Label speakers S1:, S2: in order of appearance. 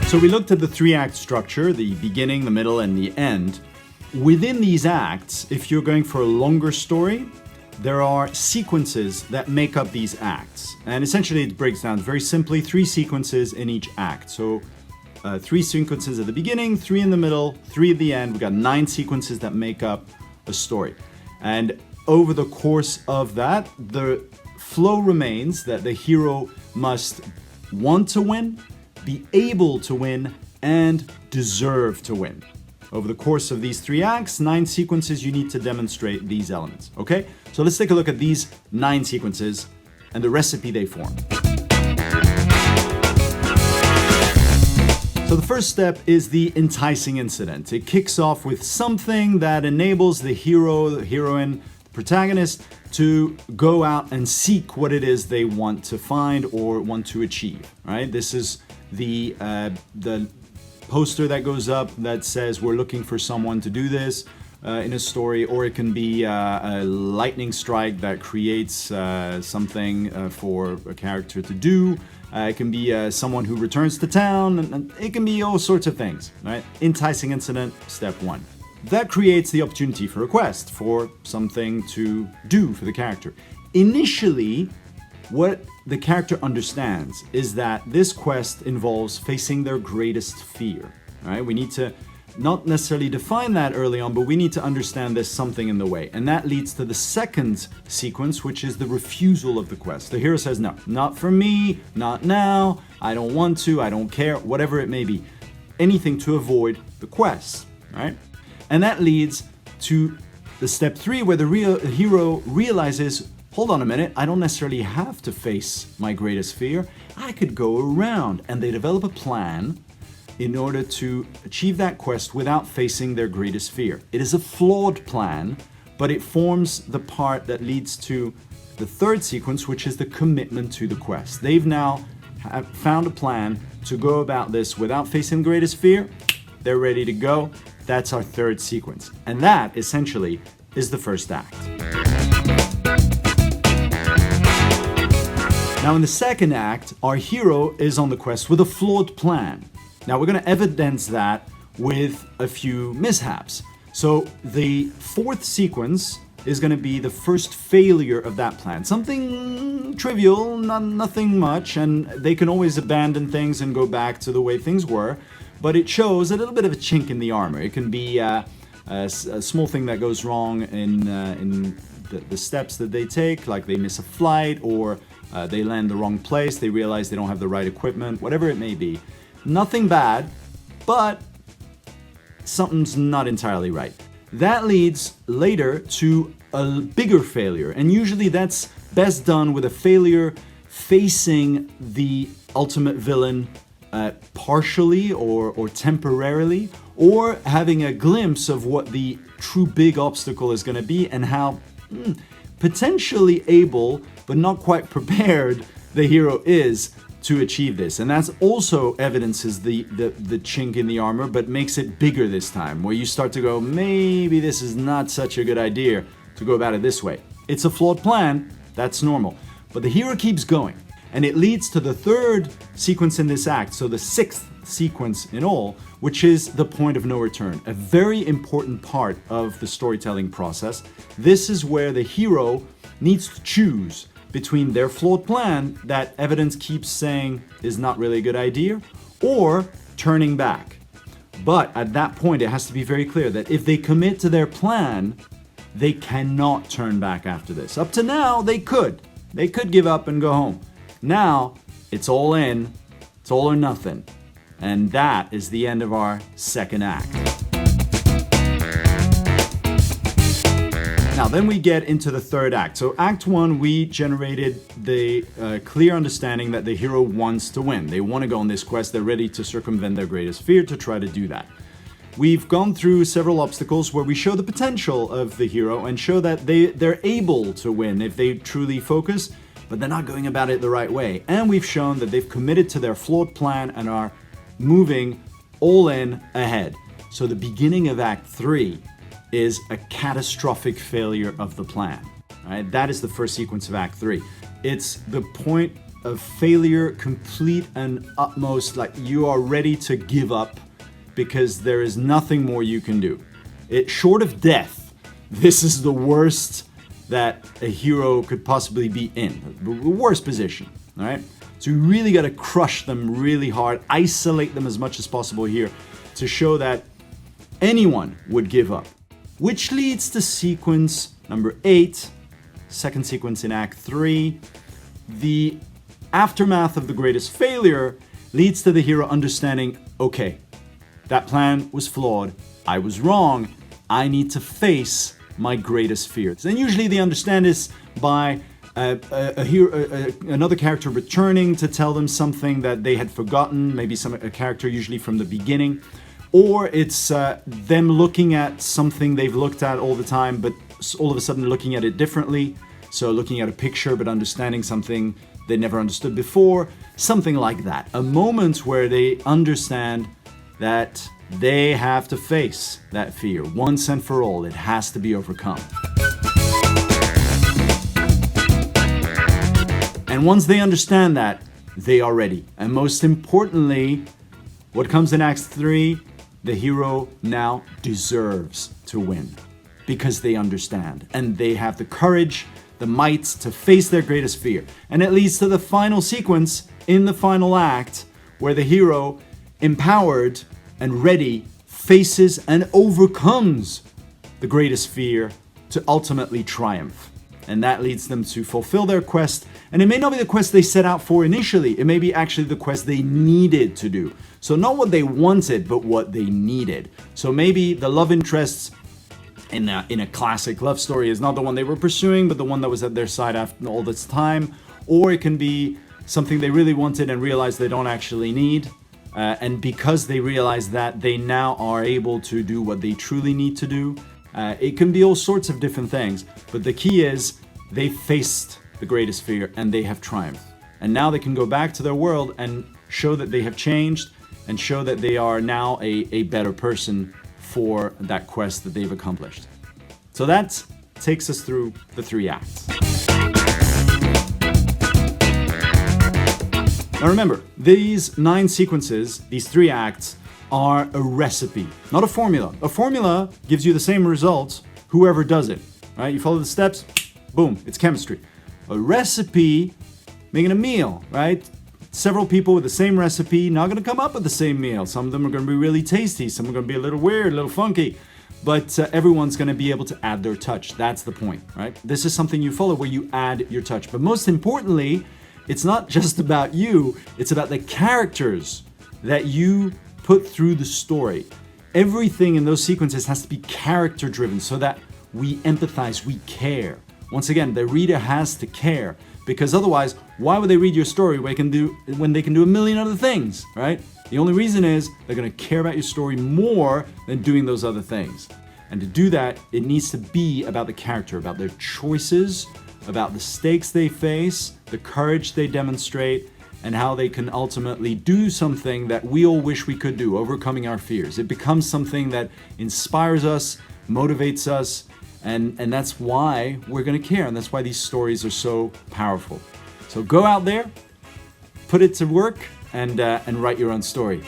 S1: So we looked at the three-act structure, the beginning, the middle, and the end. Within these acts, if you're going for a longer story, there are sequences that make up these acts. And essentially it breaks down very simply, 3 sequences in each act. So 3 sequences at the beginning, 3 in the middle, 3 at the end. We've got 9 sequences that make up a story. And over the course of that, the flow remains that the hero must want to win, be able to win, and deserve to win. Over the course of these 3 acts, 9 sequences, you need to demonstrate these elements, okay? So let's take a look at these 9 sequences and the recipe they form. So the first step is the enticing incident. It kicks off with something that enables the hero, the heroine, the protagonist to go out and seek what it is they want to find or want to achieve, right? This is the poster that goes up that says we're looking for someone to do this in a story, or it can be a lightning strike that creates something for a character to do. It can be someone who returns to town, and it can be all sorts of things, right? Enticing incident, step 1. That creates the opportunity for a quest, for something to do for the character. Initially, what the character understands is that this quest involves facing their greatest fear, right? We need to not necessarily define that early on, but we need to understand there's something in the way. And that leads to the second sequence, which is the refusal of the quest. The hero says, no, not for me, not now, I don't want to, I don't care, whatever it may be. Anything to avoid the quest, right? And that leads to the step 3, where the hero realizes, hold on a minute, I don't necessarily have to face my greatest fear. I could go around. And they develop a plan in order to achieve that quest without facing their greatest fear. It is a flawed plan, but it forms the part that leads to the third sequence, which is the commitment to the quest. They've now found a plan to go about this without facing the greatest fear. They're ready to go. That's our third sequence. And that essentially is the first act. Now in the second act, our hero is on the quest with a flawed plan. Now we're going to evidence that with a few mishaps. So the fourth sequence is going to be the first failure of that plan. Something trivial, nothing much, and they can always abandon things and go back to the way things were, but it shows a little bit of a chink in the armor. It can be a small thing that goes wrong in the steps that they take, like they miss a flight, or they land the wrong place, they realize they don't have the right equipment, whatever it may be. Nothing bad, but something's not entirely right. That leads later to a bigger failure, and usually that's best done with a failure facing the ultimate villain partially or temporarily, or having a glimpse of what the true big obstacle is going to be and how potentially able but not quite prepared the hero is to achieve this. And that's also evidences the chink in the armor, but makes it bigger this time, where you start to go, maybe this is not such a good idea to go about it this way. It's a flawed plan, that's normal. But the hero keeps going, and it leads to the third sequence in this act, so the sixth sequence in all, which is the point of no return, a very important part of the storytelling process. This is where the hero needs to choose between their flawed plan that evidence keeps saying is not really a good idea, or turning back. But at that point, it has to be very clear that if they commit to their plan, they cannot turn back after this. Up to now, they could. They could give up and go home. Now, it's all in, it's all or nothing. And that is the end of our second act. Now, then we get into the third act. So Act 1, we generated the clear understanding that the hero wants to win. They want to go on this quest. They're ready to circumvent their greatest fear to try to do that. We've gone through several obstacles where we show the potential of the hero and show that they're able to win if they truly focus, but they're not going about it the right way. And we've shown that they've committed to their flawed plan and are moving all in ahead. So the beginning of Act 3 is a catastrophic failure of the plan. Right? That is the first sequence of Act 3. It's the point of failure, complete and utmost, like you are ready to give up because there is nothing more you can do. Short of death, this is the worst that a hero could possibly be in, the worst position, all right? So you really got to crush them really hard, isolate them as much as possible here to show that anyone would give up. Which leads to sequence number 8, second sequence in Act 3. The aftermath of the greatest failure leads to the hero understanding, okay, that plan was flawed, I was wrong, I need to face my greatest fears. And usually they understand this by another character returning to tell them something that they had forgotten, maybe a character usually from the beginning, or it's them looking at something they've looked at all the time, but all of a sudden looking at it differently. So looking at a picture but understanding something they never understood before, something like that. A moment where they understand that they have to face that fear once and for all. It has to be overcome. And once they understand that, they are ready. And most importantly, what comes in Act 3, the hero now deserves to win because they understand and they have the courage, the might to face their greatest fear. And it leads to the final sequence in the final act where the hero, empowered and ready, faces and overcomes the greatest fear to ultimately triumph. And that leads them to fulfill their quest. And it may not be the quest they set out for initially. It may be actually the quest they needed to do. So not what they wanted, but what they needed. So maybe the love interests in a classic love story is not the one they were pursuing, but the one that was at their side after all this time. Or it can be something they really wanted and realized they don't actually need. And because they realize that, they now are able to do what they truly need to do. It can be all sorts of different things, but the key is they faced the greatest fear and they have triumphed. And now they can go back to their world and show that they have changed and show that they are now a better person for that quest that they've accomplished. So that takes us through the 3 acts. Now remember, these 9 sequences, these 3 acts, are a recipe, not a formula. A formula gives you the same results, whoever does it, right? You follow the steps, boom, it's chemistry. A recipe, making a meal, right? Several people with the same recipe, not gonna come up with the same meal. Some of them are gonna be really tasty, some are gonna be a little weird, a little funky, but everyone's gonna be able to add their touch. That's the point, right? This is something you follow where you add your touch. But most importantly, it's not just about you, it's about the characters that you put through the story. Everything in those sequences has to be character driven so that we empathize, we care. Once again, the reader has to care, because otherwise, why would they read your story when they can do a million other things, right? The only reason is they're gonna care about your story more than doing those other things. And to do that, it needs to be about the character, about their choices, about the stakes they face, the courage they demonstrate, and how they can ultimately do something that we all wish we could do, overcoming our fears. It becomes something that inspires us, motivates us, and that's why we're gonna care, and that's why these stories are so powerful. So go out there, put it to work, and write your own story.